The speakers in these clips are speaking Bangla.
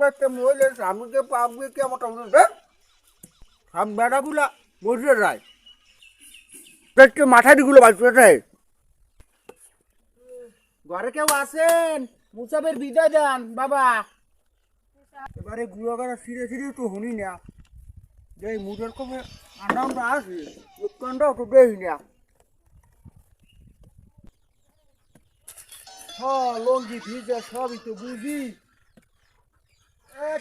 বাচ্চা মহিলা স্বামীকে পাবি কে মোটামুটি সব বেড়াগুলা মরে যায় দেখতে মাথাটিগুলো বাঁচতে ঘরে কেউ আছেন মুসাফের বিদায় দেন বাবা এবারে গুলো করা ছিঁড়ে ছিঁড়ে তো শুনি না যে মুখের কমে আনন্দ আছে উৎকণ্ঠাও তো দেখি না লঙ্গি ভিজে সবই তো বুঝি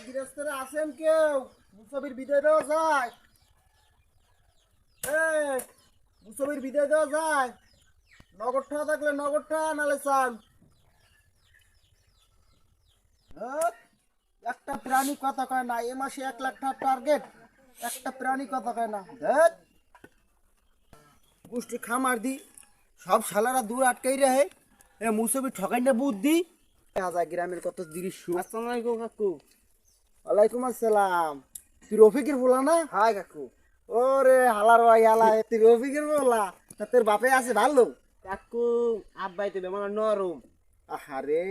গৃহস্থরা আছেন কেউ মুসাফির বিদায় দেওয়া যায় মুসাফির বিদায় দেওয়া যায় নগরটা থাকলে নগরটা নালে চান একটা প্রাণী কথা কয় না এ মাসে 1,00,000 টাকা টার্গেট একটা প্রাণী কথা কয় না গোষ্ঠী খামার দি সব শালারা দূর আটকাই রাহে এ মুসবি ঠকাই না বুদ্ধি আজা গ্রামের কত দৃশ্য আসসালামু আলাইকুম কাকু ওয়ালাইকুম আসসালাম তুই রফিকের বলা না হাই কাকু ওরে হালার ভাই হালা তুই রফিকের বলা তা তোর বাপে আছে ভালো কাকু আব্বাই তো বেমার নরম আহারে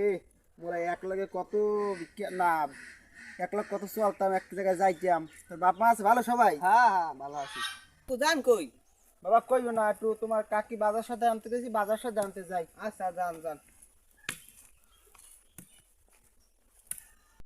মোরা এক লগে কত না 1,00,000 কত চলতাম এক জায়গায় যাইতাম তোর বাপ মা আছে ভালো সবাই হ্যাঁ হ্যাঁ ভালো আছি তো যান কই বাবা কইও না একটু তোমার কাকি বাজার সাথে আনতে গেছি বাজার সাথে আনতে যাই আচ্ছা যান যান